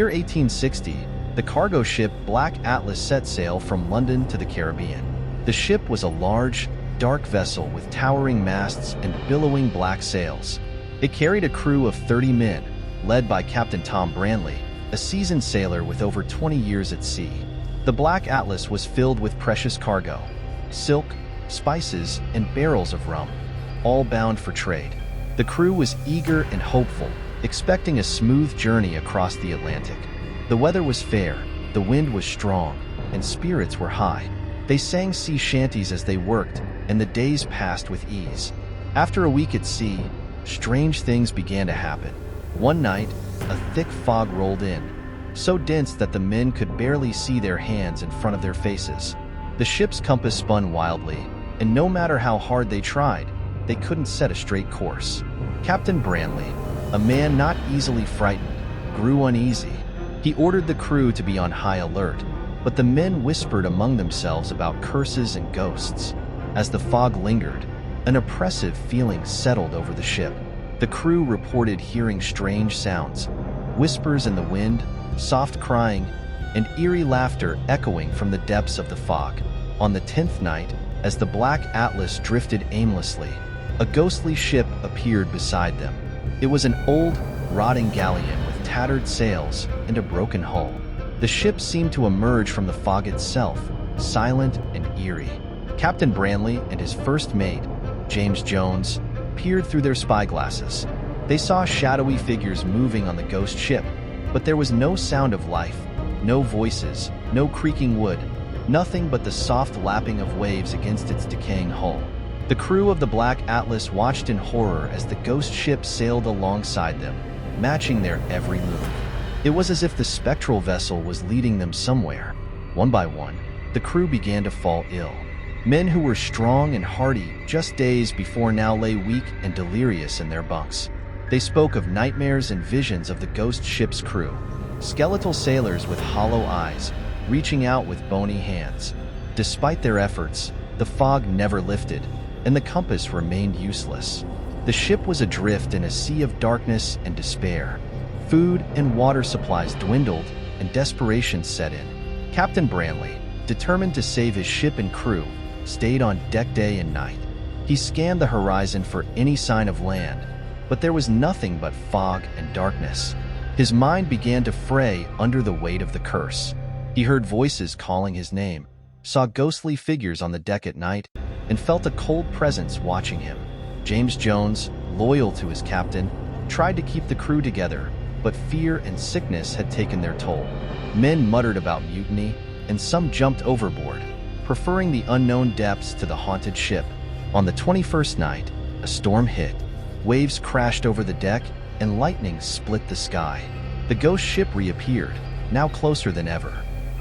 year 1860, the cargo ship Black Atlas set sail from London to the Caribbean. The ship was a large, dark vessel with towering masts and billowing black sails. It carried a crew of 30 men, led by Captain Tom Branley, a seasoned sailor with over 20 years at sea. The Black Atlas was filled with precious cargo: silk, spices, and barrels of rum, all bound for trade. The crew was eager and hopeful, expecting a smooth journey across the Atlantic. The weather was fair, the wind was strong, and spirits were high. They sang sea shanties as they worked, and the days passed with ease. After a week at sea, strange things began to happen. One night, a thick fog rolled in, so dense that the men could barely see their hands in front of their faces. The ship's compass spun wildly, and no matter how hard they tried, they couldn't set a straight course. Captain Branley, a man not easily frightened, grew uneasy. He ordered the crew to be on high alert, but the men whispered among themselves about curses and ghosts. As the fog lingered, an oppressive feeling settled over the ship. The crew reported hearing strange sounds, whispers in the wind, soft crying, and eerie laughter echoing from the depths of the fog. On the 10th night, as the Black Atlas drifted aimlessly, a ghostly ship appeared beside them. It was an old, rotting galleon with tattered sails and a broken hull. The ship seemed to emerge from the fog itself, silent and eerie. Captain Branley and his first mate, James Jones, peered through their spyglasses. They saw shadowy figures moving on the ghost ship, but there was no sound of life, no voices, no creaking wood, nothing but the soft lapping of waves against its decaying hull. The crew of the Black Atlas watched in horror as the ghost ship sailed alongside them, matching their every move. It was as if the spectral vessel was leading them somewhere. One by one, the crew began to fall ill. Men who were strong and hardy just days before now lay weak and delirious in their bunks. They spoke of nightmares and visions of the ghost ship's crew, skeletal sailors with hollow eyes, reaching out with bony hands. Despite their efforts, the fog never lifted, and the compass remained useless. The ship was adrift in a sea of darkness and despair. Food and water supplies dwindled, and desperation set in. Captain Branley, determined to save his ship and crew, stayed on deck day and night. He scanned the horizon for any sign of land, but there was nothing but fog and darkness. His mind began to fray under the weight of the curse. He heard voices calling his name, saw ghostly figures on the deck at night, and felt a cold presence watching him. James Jones, loyal to his captain, tried to keep the crew together, but fear and sickness had taken their toll. Men muttered about mutiny, and some jumped overboard, preferring the unknown depths to the haunted ship. On the 21st night, a storm hit. Waves crashed over the deck, and lightning split the sky. The ghost ship reappeared, now closer than ever.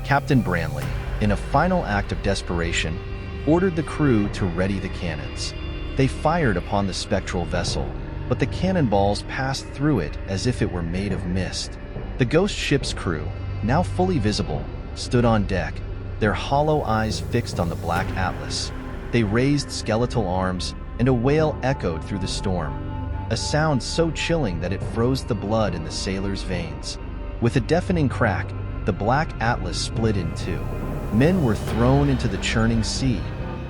Captain Branley, in a final act of desperation, ordered the crew to ready the cannons. They fired upon the spectral vessel, but the cannonballs passed through it as if it were made of mist. The ghost ship's crew, now fully visible, stood on deck, their hollow eyes fixed on the Black Atlas. They raised skeletal arms, and a wail echoed through the storm, a sound so chilling that it froze the blood in the sailors' veins. With a deafening crack, the Black Atlas split in two. Men were thrown into the churning sea,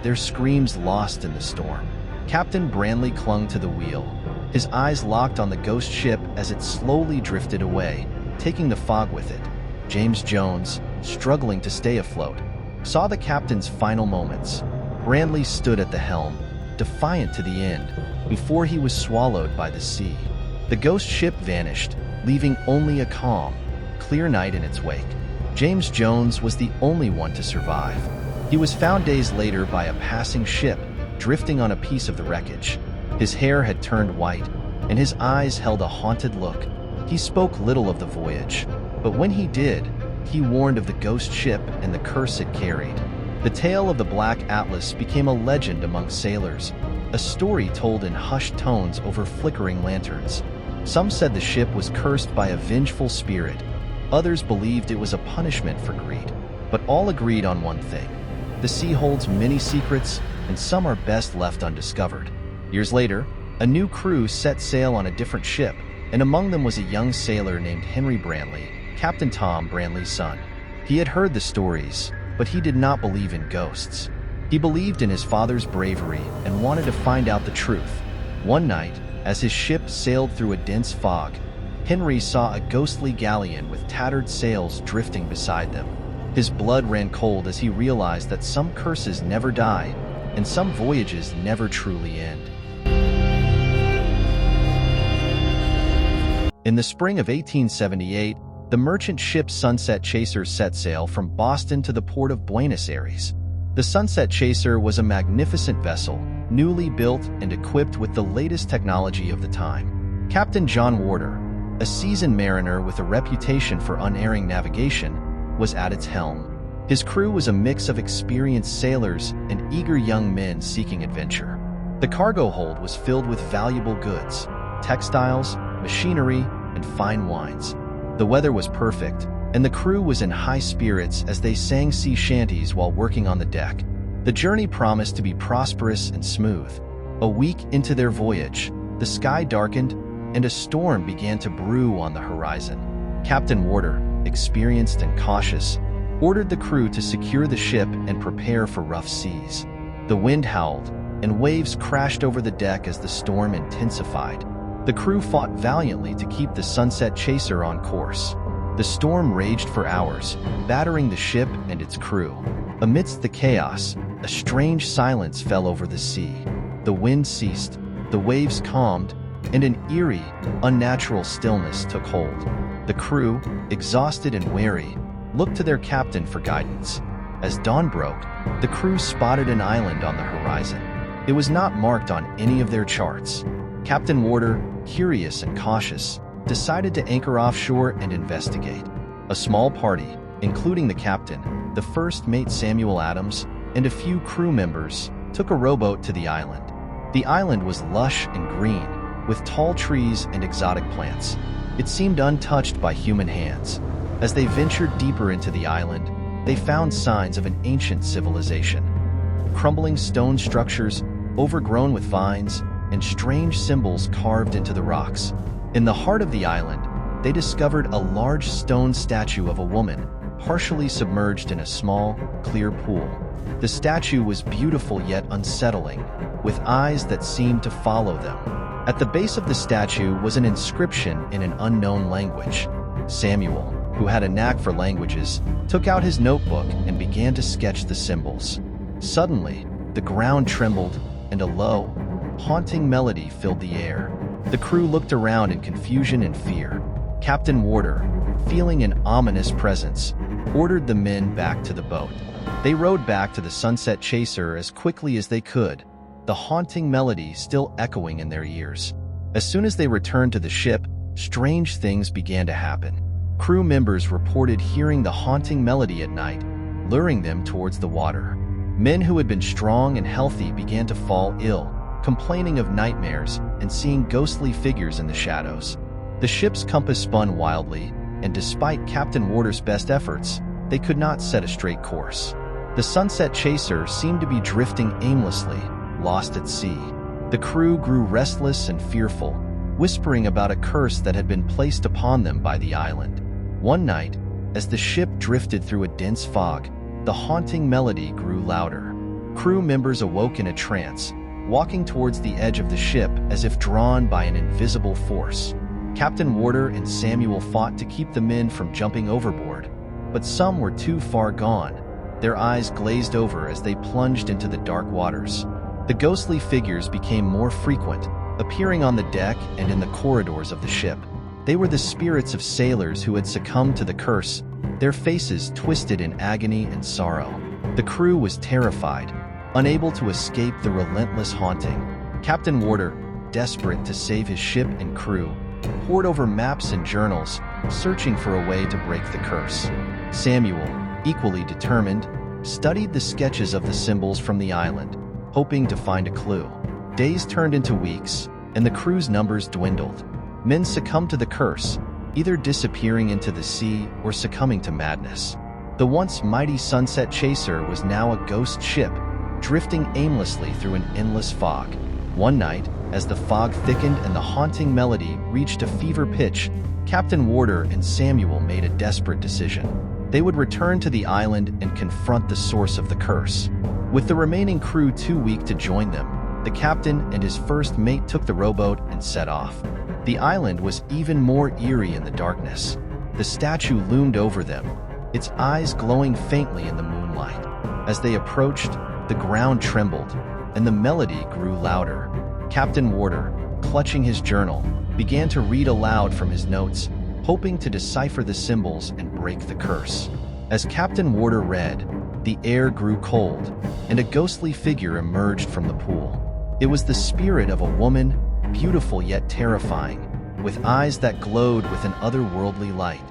their screams lost in the storm. Captain Branley clung to the wheel, his eyes locked on the ghost ship as it slowly drifted away, taking the fog with it. James Jones, struggling to stay afloat, saw the captain's final moments. Branley stood at the helm, defiant to the end, before he was swallowed by the sea. The ghost ship vanished, leaving only a calm, clear night in its wake. James Jones was the only one to survive. He was found days later by a passing ship, drifting on a piece of the wreckage. His hair had turned white, and his eyes held a haunted look. He spoke little of the voyage, but when he did, he warned of the ghost ship and the curse it carried. The tale of the Black Atlas became a legend among sailors, a story told in hushed tones over flickering lanterns. Some said the ship was cursed by a vengeful spirit. Others believed it was a punishment for greed. But all agreed on one thing: the sea holds many secrets, and some are best left undiscovered. Years later, a new crew set sail on a different ship, and among them was a young sailor named Henry Branley, Captain Tom, Brantley's son. He had heard the stories, but he did not believe in ghosts. He believed in his father's bravery and wanted to find out the truth. One night, as his ship sailed through a dense fog, Henry saw a ghostly galleon with tattered sails drifting beside them. His blood ran cold as he realized that some curses never die, and some voyages never truly end. In the spring of 1878, the merchant ship Sunset Chaser set sail from Boston to the port of Buenos Aires. The Sunset Chaser was a magnificent vessel, newly built and equipped with the latest technology of the time. Captain John Warder, a seasoned mariner with a reputation for unerring navigation, was at its helm. His crew was a mix of experienced sailors and eager young men seeking adventure. The cargo hold was filled with valuable goods, textiles, machinery, and fine wines. The weather was perfect, and the crew was in high spirits as they sang sea shanties while working on the deck. The journey promised to be prosperous and smooth. A week into their voyage, the sky darkened, and a storm began to brew on the horizon. Captain Warder, experienced and cautious, ordered the crew to secure the ship and prepare for rough seas. The wind howled, and waves crashed over the deck as the storm intensified. The crew fought valiantly to keep the Sunset Chaser on course. The storm raged for hours, battering the ship and its crew. Amidst the chaos, a strange silence fell over the sea. The wind ceased, the waves calmed, and an eerie, unnatural stillness took hold. The crew, exhausted and weary, looked to their captain for guidance. As dawn broke, the crew spotted an island on the horizon. It was not marked on any of their charts. Captain Warder, curious and cautious, decided to anchor offshore and investigate. A small party, including the captain, the first mate Samuel Adams, and a few crew members, took a rowboat to the island. The island was lush and green, with tall trees and exotic plants. It seemed untouched by human hands. As they ventured deeper into the island, they found signs of an ancient civilization. Crumbling stone structures, overgrown with vines, and strange symbols carved into the rocks. In the heart of the island, they discovered a large stone statue of a woman, partially submerged in a small, clear pool. The statue was beautiful yet unsettling, with eyes that seemed to follow them. At the base of the statue was an inscription in an unknown language. Samuel, who had a knack for languages, took out his notebook and began to sketch the symbols. Suddenly, the ground trembled, and a low, haunting melody filled the air. The crew looked around in confusion and fear. Captain Warder, feeling an ominous presence, ordered the men back to the boat. They rowed back to the Sunset Chaser as quickly as they could, the haunting melody still echoing in their ears. As soon as they returned to the ship, strange things began to happen. Crew members reported hearing the haunting melody at night, luring them towards the water. Men who had been strong and healthy began to fall ill, complaining of nightmares and seeing ghostly figures in the shadows. The ship's compass spun wildly, and despite Captain Warder's best efforts, they could not set a straight course. The Sunset Chaser seemed to be drifting aimlessly, lost at sea. The crew grew restless and fearful, whispering about a curse that had been placed upon them by the island. One night, as the ship drifted through a dense fog, the haunting melody grew louder. Crew members awoke in a trance, walking towards the edge of the ship as if drawn by an invisible force. Captain Warder and Samuel fought to keep the men from jumping overboard, but some were too far gone. Their eyes glazed over as they plunged into the dark waters. The ghostly figures became more frequent, appearing on the deck and in the corridors of the ship. They were the spirits of sailors who had succumbed to the curse, their faces twisted in agony and sorrow. The crew was terrified, unable to escape the relentless haunting. Captain Warder, desperate to save his ship and crew, pored over maps and journals, searching for a way to break the curse. Samuel, equally determined, studied the sketches of the symbols from the island, hoping to find a clue. Days turned into weeks, and the crew's numbers dwindled. Men succumbed to the curse, either disappearing into the sea or succumbing to madness. The once mighty Sunset Chaser was now a ghost ship, drifting aimlessly through an endless fog. One night, As the fog thickened and the haunting melody reached a fever pitch, Captain Warder and Samuel made a desperate decision. They would return to the island and confront the source of the curse. With the remaining crew too weak to join them, the captain and his first mate took the rowboat and set off. The island was even more eerie in the darkness. The statue loomed over them, its eyes glowing faintly in the moonlight. As they approached, the ground trembled, and the melody grew louder. Captain Warder, clutching his journal, began to read aloud from his notes, hoping to decipher the symbols and break the curse. As Captain Warder read, the air grew cold, and a ghostly figure emerged from the pool. It was the spirit of a woman, beautiful yet terrifying, with eyes that glowed with an otherworldly light.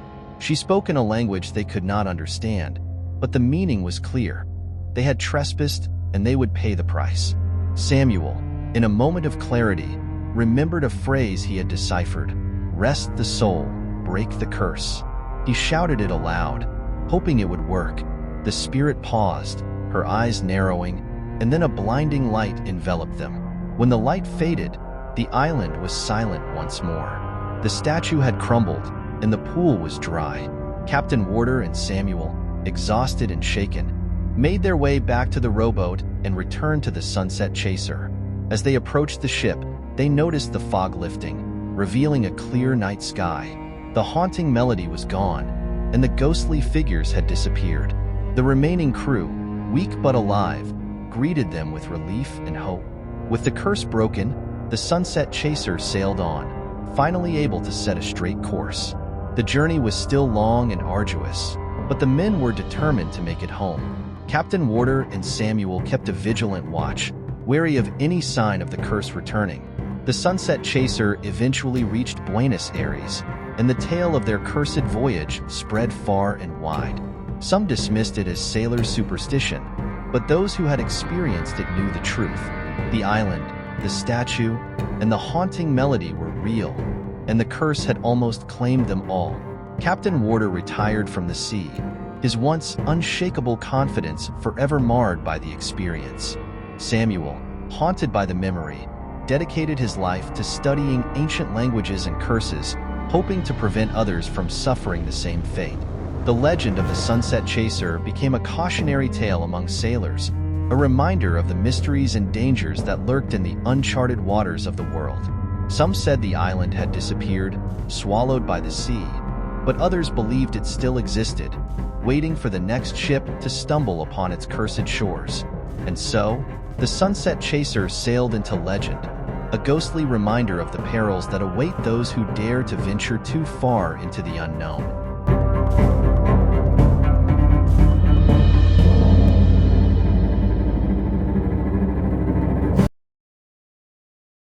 She spoke in a language they could not understand, but the meaning was clear. They had trespassed, and they would pay the price. Samuel, in a moment of clarity, remembered a phrase he had deciphered: "Rest the soul, break the curse." He shouted it aloud, hoping it would work. The spirit paused, her eyes narrowing, and then a blinding light enveloped them. When the light faded, the island was silent once more. The statue had crumbled, and the pool was dry. Captain Warder and Samuel, exhausted and shaken, made their way back to the rowboat and returned to the Sunset Chaser. As they approached the ship, they noticed the fog lifting, revealing a clear night sky. The haunting melody was gone, and the ghostly figures had disappeared. The remaining crew, weak but alive, greeted them with relief and hope. With the curse broken, the Sunset Chaser sailed on, finally able to set a straight course. The journey was still long and arduous, but the men were determined to make it home. Captain Warder and Samuel kept a vigilant watch, wary of any sign of the curse returning. The Sunset Chaser eventually reached Buenos Aires, and the tale of their cursed voyage spread far and wide. Some dismissed it as sailors' superstition, but those who had experienced it knew the truth. The island, the statue, and the haunting melody were real, and the curse had almost claimed them all. Captain Warder retired from the sea, his once unshakable confidence forever marred by the experience. Samuel, haunted by the memory, dedicated his life to studying ancient languages and curses, hoping to prevent others from suffering the same fate. The legend of the Sunset Chaser became a cautionary tale among sailors, a reminder of the mysteries and dangers that lurked in the uncharted waters of the world. Some said the island had disappeared, swallowed by the sea, but others believed it still existed, waiting for the next ship to stumble upon its cursed shores. And so, the Sunset Chaser sailed into legend, a ghostly reminder of the perils that await those who dare to venture too far into the unknown.